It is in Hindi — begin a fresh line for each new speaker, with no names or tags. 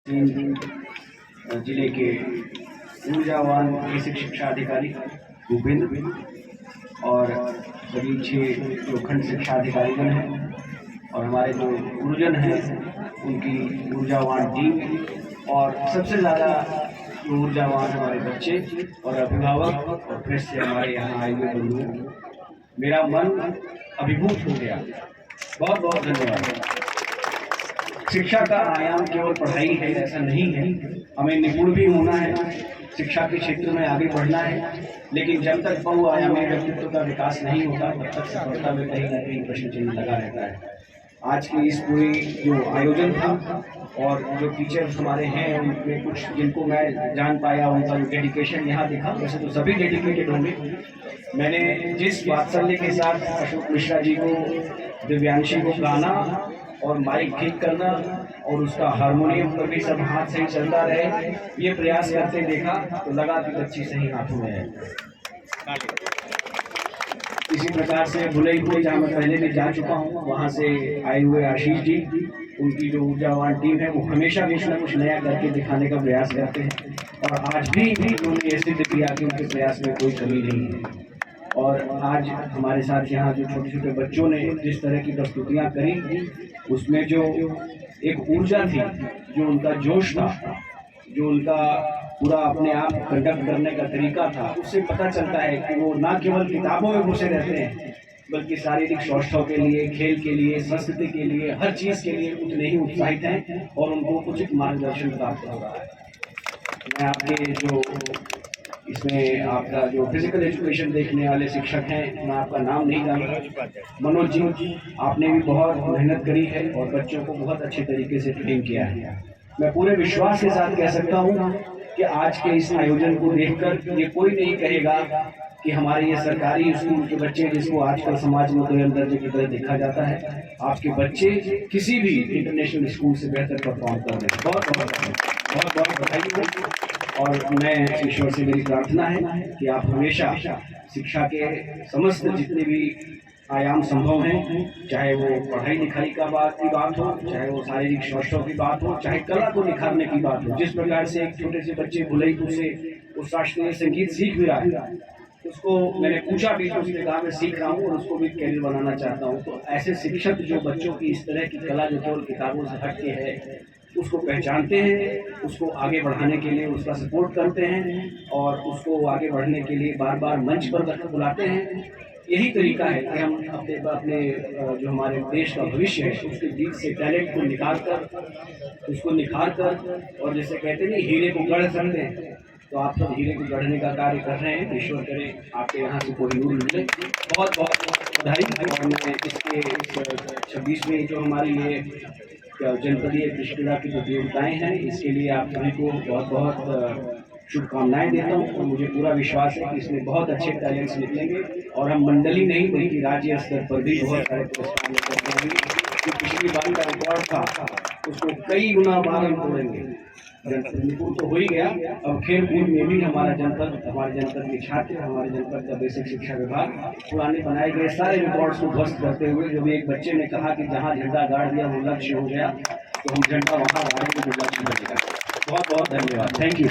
जिले के ऊर्जावान बेसिक शिक्षा अधिकारी भूपेंद्र और सभी 6 जो खंड शिक्षा अधिकारीगण हैं और हमारे जो गुरुजन हैं उनकी ऊर्जावान टीम और सबसे ज़्यादा ऊर्जावान हमारे बच्चे और अभिभावक और फिर से हमारे यहाँ आए हुए बंधु, मेरा मन अभिभूत हो गया। बहुत बहुत धन्यवाद। शिक्षा का आयाम केवल पढ़ाई है ऐसा नहीं है, हमें निपुण भी होना है, शिक्षा के क्षेत्र में आगे बढ़ना है, लेकिन जब तक बहुआयामी व्यक्तित्व का विकास नहीं होता तब तक सफलता में कहीं ना कहीं प्रश्न चिन्ह लगा रहता है। आज की इस पूरी जो आयोजन था और जो टीचर्स हमारे हैं उनमें कुछ जिनको मैं जान पाया, उनका जो डेडिकेशन यहाँ दिखा, वैसे तो सभी डेडिकेटेड होंगे। मैंने जिस वात्सल्य के साथ अशोक मिश्रा जी को, दिव्यांशी को गाना और माइक ठीक करना और उसका हारमोनियम पर भी सब हाथ से ही चलता रहे, ये प्रयास करते देखा तो लगा कि बच्ची सही हाथों में है। इसी प्रकार से भुलईपुर जहाँ मैं पहले भी जा चुका हूँ, वहाँ से आए हुए आशीष जी, उनकी जो ऊर्जावान टीम है वो हमेशा कुछ न कुछ नया करके दिखाने का प्रयास करते हैं और आज भी उन्होंने ये सिद्ध किया कि उनके प्रयास में कोई कमी नहीं है। और आज हमारे साथ यहाँ जो छोटे छोटे बच्चों ने जिस तरह की प्रस्तुतियाँ करी, उसमें जो एक ऊर्जा थी, जो उनका जोश था, जो उनका पूरा अपने आप कंडक्ट करने का तरीका था, उससे पता चलता है कि वो ना केवल किताबों में घुसे रहते हैं बल्कि शारीरिक सौष्ठव के लिए, खेल के लिए, संस्कृति के लिए, हर चीज़ के लिए उतने ही उत्साहित हैं और उनको उचित मार्गदर्शन प्राप्त हो रहा है। मैं आपके जो इसमें आपका जो फिजिकल एजुकेशन देखने वाले शिक्षक हैं, मैं आपका नाम नहीं जानता, मनोज जी, आपने भी बहुत मेहनत करी है और बच्चों को बहुत अच्छे तरीके से ट्रेन किया है। मैं पूरे विश्वास के साथ कह सकता हूँ कि आज के इस आयोजन को देखकर ये कोई नहीं कहेगा कि हमारे ये सरकारी स्कूल के बच्चे, जिसको आजकल समाज में दोयम दर्जे की तरह देखा जाता है, आपके बच्चे किसी भी इंटरनेशनल स्कूल से बेहतर परफॉर्म कर रहे हैं। बहुत बहुत बधाई। और मैं ईश्वर से मेरी प्रार्थना है कि आप हमेशा शिक्षा के समस्त जितने भी आयाम संभव हैं, चाहे वो पढ़ाई लिखाई की बात हो, चाहे वो शारीरिक सौष्ठव की बात हो, चाहे कला को निखारने की बात हो। जिस प्रकार से एक छोटे से बच्चे भुलईपुर से उस शास्त्रीय संगीत सीख भी रहा है, उसको मैंने पूछा भी तो उसने कहा मैं सीख रहा हूँ और उसको भी कैरियर बनाना चाहता हूँ। तो ऐसे शिक्षक जो बच्चों की इस तरह की कला जो केवल किताबों से हट के है, उसको पहचानते हैं, उसको आगे बढ़ाने के लिए उसका सपोर्ट करते हैं और उसको आगे बढ़ने के लिए बार बार मंच पर बुलाते हैं। यही तरीका है कि हम अपने जो हमारे देश का भविष्य है उसके बीच से टैलेंट को निकाल कर, उसको निखार कर, और जैसे कहते नहीं हीरे को गढ़ सकते हैं, तो आप सब हीरे को गढ़ने का कार्य कर रहे हैं। ईश्वर करे आपके यहाँ से कोई नूर मिले। बहुत बहुत बधाई। और मैं इसके 26वीं जो हमारी ये जनपदीय क्रीड़ा की प्रतियोगिताएं हैं, इसके लिए आप सभी को बहुत बहुत शुभकामनाएं देता हूं और मुझे पूरा विश्वास है कि इसमें बहुत अच्छे टैलेंट्स निकलेंगे और हम मंडली नहीं बल्कि राज्य स्तर पर भी बहुत सारे पुरस्कार लेकर आएंगे। जो पिछली बार का रिकॉर्ड था उसको कई गुना बार हम तोड़ेंगे। जनपद तो हो ही गया, अब खेल कूद में भी हमारे जनपद के छात्र, हमारे जनपद का बेसिक शिक्षा विभाग पुराने बनाए गए सारे रिकॉर्ड्स को ध्वस्त करते हुए, जो भी एक बच्चे ने कहा कि जहाँ झंडा गाड़ दिया वो लक्ष्य हो गया, तो हम झंडा वहाँ गाड़ेंगे जो लक्ष्य बनेगा। बहुत बहुत धन्यवाद। Thank you.